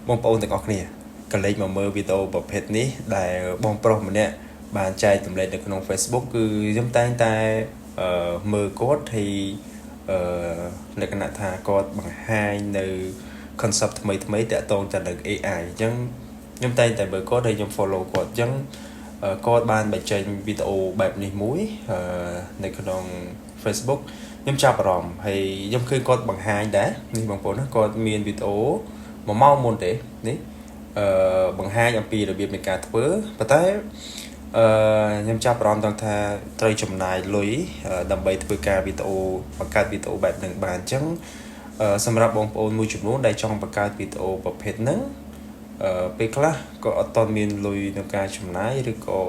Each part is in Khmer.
បងប្អូនទាំងអស់គ្នាក៏លេចមកមើលវីដេអូប្រភេទនេះដែលបងប្រុសម្នាក់បានចែកតម្លែងនៅក្នុង Facebook គឺខ្ញុំតែងតែមើលគាត់thì លក្ខណៈថាគាត់បង្ហាញនៅ concept ថ្មីតាក់ទងទៅនឹង AI អញ្ចឹងខ្ញុំតែងតែមើលគាត់ហើយខ្ញុំ follow គាត់អញ្ចឹងគាត់បានបញ្ចេញវីដេអូបែបនេះមួយនៅក្នុង Facebook ខ្ញុំចាប់អារម្មណ៍ហើយខ្ញុំឃើញគាត់បង្ហាញដែរនេះបងប្អូនណាគាត់មានវីដេអូ1ម៉ោងមុនទេនេះបង្ហាញអំពីរបៀបនៃការធ្វើប៉ុន្តែខ្ញុំចាប់អារម្មណ៍ដល់ថាត្រូវចំណាយលុយដើម្បីធ្វើការវីដេអូបង្កើតវីដេអូបែបហ្នឹងបានអញ្ចឹងសម្រាប់បងប្អូនមួយចំនួនដែលចង់បង្កើតវីដេអូប្រភេទហ្នឹងពេលខ្លះក៏អត់ទាន់មានលុយក្នុងការចំណាយឬក៏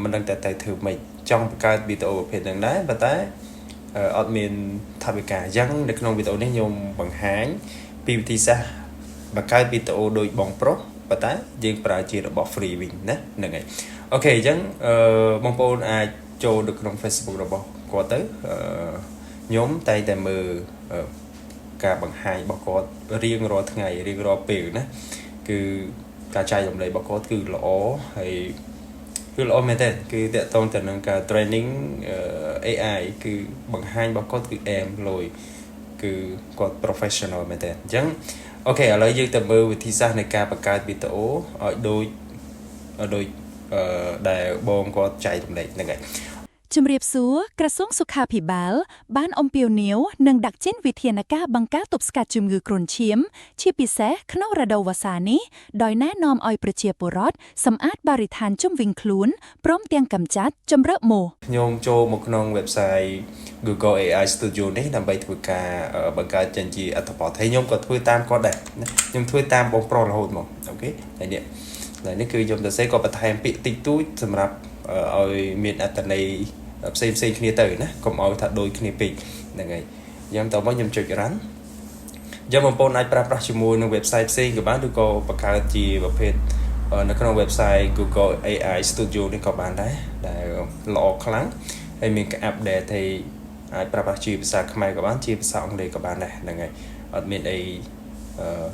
មិនដឹងតែធ្វើម៉េចចង់បង្កើតវីដេអូប្រភេទហ្នឹងដែរប៉ុន្តែអត់មានថវិកាអញ្ចឹងនៅក្នុងវីដេអូនេះខ្ញុំបង្ហាញពីវិធីសាស្ត្របង្កើតវីដេអូដោយបងប្រុសប៉ុន្តែយើងប្រើជារបស់ free វិញណាហ្នឹងហើយអូខេអញ្ចឹងបងប្អូនអាចចូលទៅក្នុង Facebook របស់គាត់ទៅខ្ញុំតែងតែមើលការបង្ហាញរបស់គាត់រៀងរាល់ថ្ងៃរៀងរាល់ពេលណាគឺការចែករំលែករបស់គាត់គឺល្អហើយគឺល្អមែនទេគឺតាក់ទងទៅនឹងការ training AI គឺបង្ហាញរបស់គាត់គឺអែមលយគឺគាត់ professional មែនទេអញ្ចឹងអូខេឥឡូវយើងទៅមើលវិធីសាស្ត្រនៃការបង្កើតវីដេអូឲ្យដូចដែលបងគាត់ចែករំលែកហ្នឹងហើយជំរាបសួរក្រសួងសុខាភិបាលបានអំពាវនាវនិងដាក់ចេញវិធានការបង្ការទប់ស្កាត់ជំងឺគ្រុនឈាមជាពិសេសក្នុងរដូវវស្សានេះដោយណែនាំឲ្យប្រជាពលរដ្ឋសម្អាតបរិស្ថានជុំវិញខ្លួនព្រមទាំងកម្ចាត់ជម្រកមូសខ្ញុំចូលមកក្នុង website Google AI Studio នេះដើម្បីធ្វើការបង្កើតចេញជាអត្ថបទហើយខ្ញុំក៏ធ្វើតាមគាត់ដែរខ្ញុំធ្វើតាមបងប្រុសរហូតមកអូខេហើយនេះគឺខ្ញុំទៅសេក៏បន្ថែមពាក្យតិចតួចសម្រាប់ឲ្យមានអត្ថន័យផ្សេងគ្នាទៅណាកុំឲ្យថាដូចគ្នាពេកហ្នឹងហើយយ៉ាងតមកខ្ញុំចុច run យ៉ាងបងប្អូនអាចប្រើប្រាស់ជាមួយនឹង website ផ្សេងក៏បានឬក៏បង្កើតជាប្រភេទនៅក្នុង website Google AI Studio នេះក៏បានដែរដែលល្អខ្លាំងហើយមានការ update ឲ្យអាចប្រើប្រាស់ជាភាសាខ្មែរក៏បានជាភាសាអង់គ្លេសក៏បានដែរហ្នឹងហើយអត់មានអី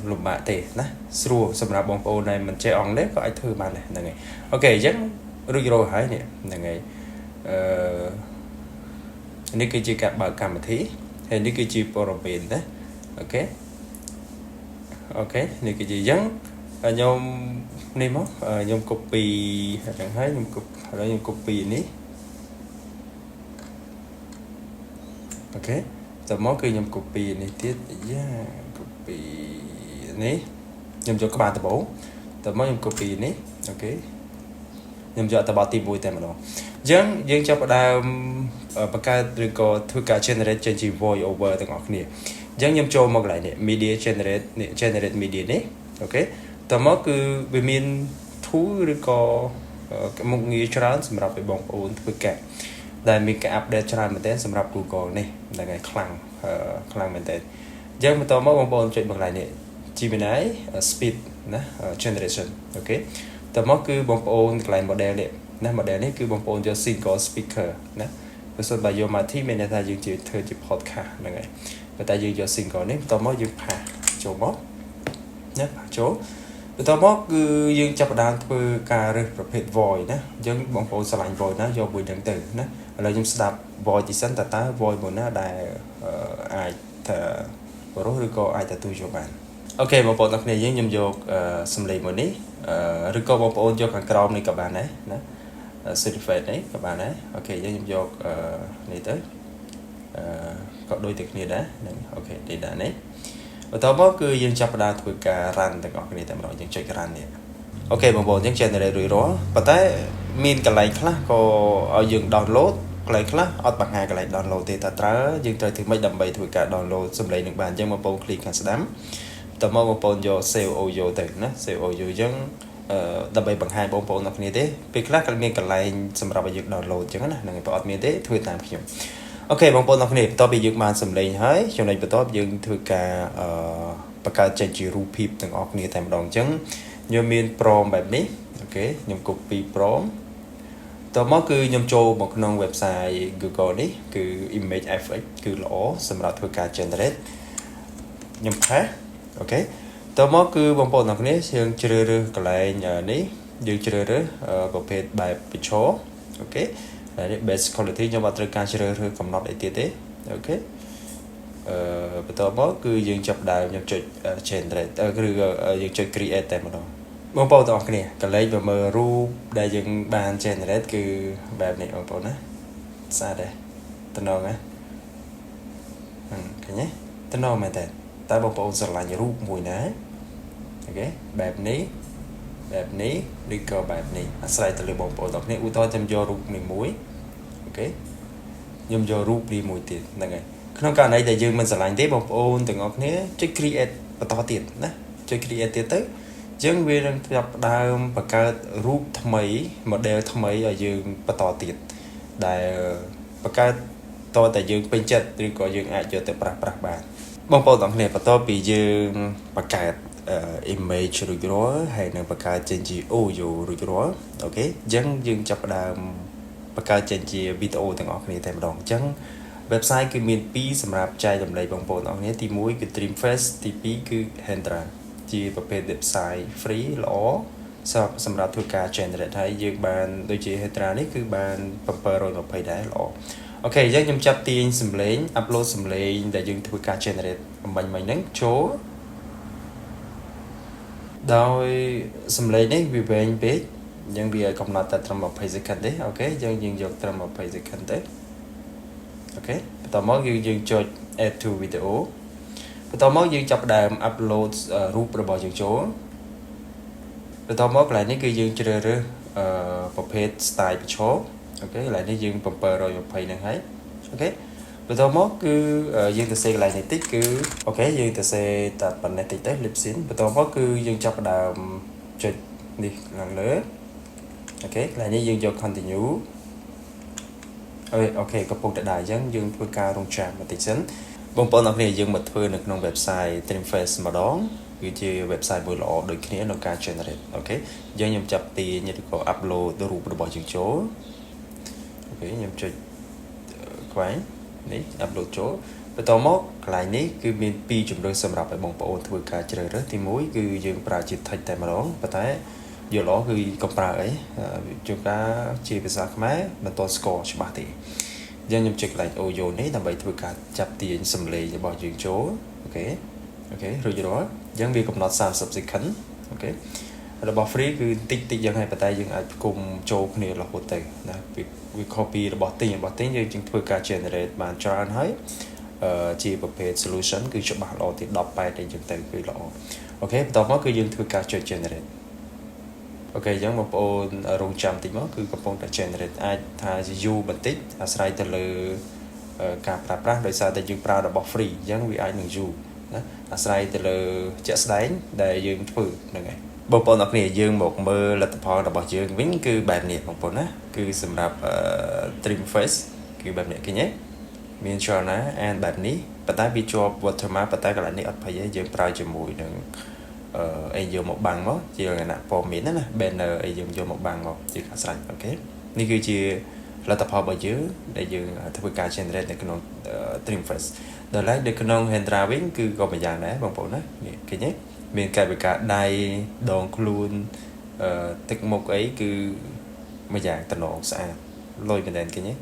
លំបាកទេណាស្រួលសម្រាប់បងប្អូនដែលមិនចេះអង់គ្លេសក៏អាចធ្វើបានដែរហ្នឹងហើយអូខេអញ្ចឹងរួចរាល់ហើយនេះហ្នឹងហើយនេះគឺជាការបើកកម្មវិធីហើយនេះគឺជាព័ត៌មានណាអូខេនេះគឺជាអញ្ចឹងខ្ញុំនេះមកខ្ញុំ copy ហ្នឹងហើយខ្ញុំ copy នេះអូខេតមកគឺខ្ញុំ copy នេះទៀតយ៉ា copy នេះខ្ញុំយកក្បាលដំបូងតមកខ្ញុំ copy នេះអូខេខ្ញុំយកតបទី1តែម្ដងអញ្ចឹងយើងចាប់ផ្ដើមបង្កើតឬក៏ធ្វើការ generate ចេញជា voice over ទាំងអស់គ្នាអញ្ចឹងខ្ញុំចូលមកកន្លែងនេះ media generate media នេះអូខេតមកគឺវាមាន tool ឬក៏មុខងារច្រើនសម្រាប់ឲ្យបងប្អូនធ្វើការដែលមានការ update ច្រើនមែនទែនសម្រាប់ Google នេះហ្នឹងហើយខ្លាំងមែនទែនអញ្ចឹងបន្តមកបងប្អូនចុចមកកន្លែងនេះ Gemini speed ណា generation អូខេតមកគឺបងប្អូនកន្លែង model នេះណា model នេះគឺបងប្អូនយក single speaker ណាបើសិនបើយកមកទីមានន័យថាយើងជាធ្វើជា podcast ហ្នឹងហើយប៉ុន្តែយើងយក single នេះបន្តមកយើងផាសចូលមកណាផាសចូលបន្តមកគឺយើងចាប់ផ្ដើមធ្វើការរើសប្រភេទ voice ណាអញ្ចឹងបងប្អូនឆ្លាញ់ voice ណាយកមួយហ្នឹងទៅណាឥឡូវខ្ញុំស្ដាប់ voice ទីសិនតើ voice មួយណាដែលអាចថាបរិះឬក៏អាចទទួលយកបានអូខេបងប្អូនទាំងគ្នាខ្ញុំយកសំឡេងមួយនេះឬក៏បងប្អូនយកខាងក្រោមនេះក៏បានដែរណា certificate នេះក៏បានដែរអូខេខ្ញុំយកនេះទៅក៏ដូចតែគ្នាដែរហ្នឹងអូខេនេះដែរនេះបន្តមកគឺយើងចាប់ផ្ដើមធ្វើការ run ទាំងអស់គ្នាតែម្ដងយើងចុច run នេះអូខេបងប្អូនយើង generate រួចរាល់ប៉ុន្តែមានកន្លែងខ្លះក៏ឲ្យយើង download កន្លែងខ្លះអត់បង្ហាញកន្លែង download ទេតើត្រូវយើងត្រូវធ្វើម៉េចដើម្បីធ្វើការ download សំឡេងនឹងបានអញ្ចឹងបងប្អូន click ខាងស្ដាំតមកបងប្អូនយក save audio ទៅណា save audio អញ្ចឹងដើម្បីបង្ហាញបងប្អូនអ្នកគ្នាទេពេលខ្លះក៏មានកន្លែងសម្រាប់ឲ្យយើង download អញ្ចឹងណាហ្នឹងហើយបើអត់មានទេធ្វើតាមខ្ញុំអូខេបងប្អូនអ្នកគ្នាបន្ទាប់ពីយើងបានសំឡេងហើយចំណុចបន្ទាប់យើងធ្វើការបង្កើតចេញជារូបភាពទាំងអស់គ្នាតែម្ដងអញ្ចឹងខ្ញុំមាន prompt បែបនេះអូខេខ្ញុំ copy prompt តមកគឺខ្ញុំចូលមកក្នុង website Google នេះគឺ ImageFX គឺល្អសម្រាប់ធ្វើការ generate ខ្ញុំផាសអូខេ តមកគឺបងប្អូនទាំងគ្នាយើងជ្រើសរើសកន្លែងនេះយើងជ្រើសរើសប្រភេទបែប picture អូខេហើយ best quality ខ្ញុំអត់ត្រូវការជ្រើសរើសកំណត់អីទៀតទេអូខេបន្ទាប់មកគឺយើងចាប់ដើមខ្ញុំចុច generate ឬយើងចុច create តែម្ដងបងប្អូនទាំងអស់គ្នាកន្លែងមើលរូបដែលយើងបាន generate គឺបែបនេះបងប្អូនណាស្អាតដែរតំណងណាឃើញទេតំណងមែនតើតើបងប្អូនស្រឡាញ់រូបមួយណាអូខេបែបនេះឬក៏បែបនេះអាស្រ័យទៅលើបងប្អូនទាំងគ្នាឧទាហរណ៍ខ្ញុំយករូបនេះមួយអូខេខ្ញុំយករូបនេះមួយទៀតហ្នឹងហើយក្នុងករណីដែលយើងមិនស្រឡាញ់ទេបងប្អូនទាំងអស់គ្នាចុច create បន្តទៀតណាចុច create ទៀតទៅយើងវានឹងចាប់ផ្ដើមបង្កើតរូបថ្មី model ថ្មីឲ្យយើងបន្តទៀតដែលបង្កើតតតែយើងពេញចិត្តឬក៏យើងអាចយកទៅប្រាស់បានបងប្អូនទាំងគ្នាបន្តពីយើងបង្កើតimage រួចរាល់ហើយនឹងបង្កើតចេញជា audio រួចរាល់អូខេអញ្ចឹងយើងចាប់ផ្ដើមបង្កើតចេញជាវីដេអូទាំងអស់គ្នាតែម្ដងអញ្ចឹង website គឺមាន2សម្រាប់ចែករំលែកបងប្អូនទាំងគ្នាទី1គឺ Dreamfest ទី2គឺ Hendra ជាប្រភេទ website free ល្អសម្រាប់ធ្វើការ generate ហើយយើងបានដូចជា Hendra នេះគឺបាន720ដែរល្អអូខេអញ្ចឹងខ្ញុំចាប់ទាញសម្លេង upload សម្លេងដែលយើងធ្វើការ generate អំបញ្ញមិញហ្នឹងចូលដោយសម្លេងនេះវាវែងពេកអញ្ចឹងវាកំណត់តែត្រឹម20 second ទេអូខេអញ្ចឹងយើងយកត្រឹម20 second ទេអូខេបន្តមកយើងចុច add to video បន្តមកយើងចាប់ផ្ដើម upload រូបរបស់យើងចូលបន្តមកកន្លែងនេះគឺយើងជ្រើសរើសប្រភេទ style picture អូខេកន្លែងនេះយើង720ហ្នឹងហើយអូខេបន្តមកគឺយើងទៅសេកន្លែងនេះតិចគឺអូខេយើងទៅសេតែប៉ុណ្ណេះតិចទៅ lip sync បន្តមកគឺយើងចាប់ផ្ដើមចុចនេះខាងលើអូខេកន្លែងនេះយើងយក continue អូខេកំពុងតែដើរអញ្ចឹងយើងធ្វើការរងចាំបន្តិចសិនបងប្អូនអរគ្នាយើងមកធ្វើនៅក្នុង website Dreamfest ម្ដងគឺជា website មួយល្អដូចគ្នាក្នុងការ generate អូខេយើងខ្ញុំចាប់ទាញឬក៏ upload រូបរបស់យើងចូលអូខេខ្ញុំចុចខ្វែងនេះ upload ចូលបន្តមកកន្លែងនេះគឺមាន2ជម្រើសសម្រាប់ឲ្យបងប្អូនធ្វើការជ្រើសរើសទី1គឺយើងប្រើជា text តែម្ដងប៉ុន្តែយកល្អគឺកុំប្រើអីជួនកាលជាភាសាខ្មែរមិនទាន់ស្គាល់ច្បាស់ទេយើងខ្ញុំចុចកន្លែង audio នេះដើម្បីធ្វើការចាប់ទាញសំឡេងរបស់យើងចូលអូខេរួចរាល់អញ្ចឹងវាកំណត់30 second អូខេរបស់ free គឺតិចយ៉ាងហើយប៉ុន្តែយើងអាចផ្គុំចូលគ្នារហូតទៅណាវា copy របស់ទិញយើងជាងធ្វើការ generate បានច្រើនហើយជាប្រភេទ solution គឺច្បាស់ល្អទី18តែយើងទៅគឺល្អអូខេបន្តមកគឺយើងធ្វើការចុច generate អូខេអញ្ចឹងបងប្អូនរងចាំតិចមកគឺកំពុងតែ generate អាចថាជា view បន្តិចអាស្រ័យទៅលើការប្រើប្រាស់ដោយសារតែយើងប្រើរបស់ free អញ្ចឹងវាអាចនឹង view ណាអាស្រ័យទៅលើជាក់ស្ដែងដែលយើងធ្វើហ្នឹងហើយបងប្អូនអរគ្នាយើងមកមើលលទ្ធផលរបស់យើងវិញគឺបែបនេះបងប្អូនណាគឺសម្រាប់ Dreamfest គឺបែបនេះឃើញទេមានច្រើនណាអានបែបនេះប៉ុន្តែវាជាប់ watermark ប៉ុន្តែកន្លែងនេះអត់ភ័យទេយើងប្រើជាមួយនឹងអីយកមកបាំងមកជាលក្ខណៈព័ត៌មានណា banner អីយើងយកមកបាំងមកជាការស្រេចអូខេនេះគឺជាលទ្ធផលរបស់យើងដែលយើងធ្វើការ generate នៅក្នុង Dreamfest ដល់ឡែកនៅក្នុង Hendra វិញគឺក៏មួយយ៉ាងដែរបងប្អូនណានេះឃើញទេមានកាយវិការដៃដងខ្លួនទឹកមុខអីគឺមួយយ៉ាងតំណងស្អាតលយមែនតើឃើញទេ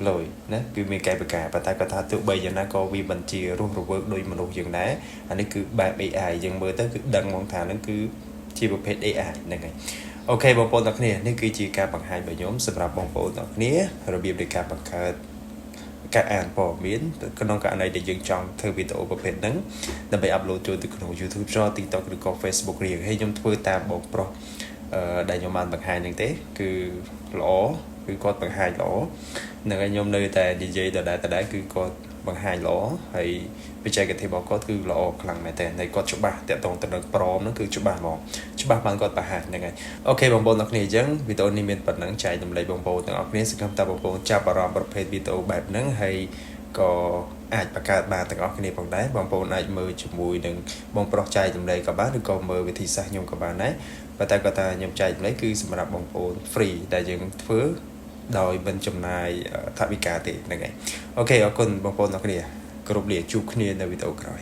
លយណាគឺមានកាយវិការប៉ុន្តែគាត់ថាទោះបីយ៉ាងណាក៏វាមិនជារស់រវើកដោយមនុស្សយ៉ាងដែរអានេះគឺបែប AI យើងមើលទៅគឺដឹងមកថានឹងគឺជាប្រភេទ AI ហ្នឹងហើយអូខេបងប្អូនទាំងគ្នានេះគឺជាការបង្ហាញរបស់ខ្ញុំសម្រាប់បងប្អូនទាំងគ្នារបៀបនៃការបង្កើតការអានព័ត៌មានក្នុងករណីដែលយើងចង់ធ្វើវីដេអូប្រភេទហ្នឹងដើម្បី upload ចូលទៅក្នុង YouTube Short TikTok ឬក៏ Facebook រៀងហើយខ្ញុំធ្វើតាមបងប្រុសដែលខ្ញុំបានបង្ហាញហ្នឹងទេគឺល្អគឺគាត់បង្ហាញល្អនឹងឲ្យខ្ញុំនៅតែនិយាយដដែលគឺគាត់បង្ហាញល្អហើយបច្ចេកទេសរបស់គាត់គឺល្អខ្លាំងមែនតើហើយគាត់ច្បាស់តាក់ទងទៅនឹងប្រមហ្នឹងគឺច្បាស់ហ្មងច្បាស់បានគាត់បង្ហាញហ្នឹងហើយអូខេបងប្អូនទាំងគ្នាអញ្ចឹងវីដេអូនេះមានប៉ុណ្ណឹងចែករំលែកបងប្អូនទាំងអស់គ្នាសង្ឃឹមថាបងប្អូនចាប់អារម្មណ៍ប្រភេទវីដេអូបែបហ្នឹងហើយក៏អាចបង្កើតបានទាំងអស់គ្នាផងដែរបងប្អូនអាចមើលជាមួយនឹងបងប្រុសចែករំលែកក៏បានឬក៏មើលវិធីសាស្ត្រខ្ញុំក៏បានដែរប៉ុន្តែគាត់ថាខ្ញុំចែករំលែកគឺសម្រាប់បងប្អូន free ដែលយើងធ្វើដោយមិនចំណាយថវិកាទេហ្នឹងហើយអូខេអរគុណបងប្អូនទាំងគ្នាគ្រប់លាជួបគ្នានៅវីដេអូក្រោយ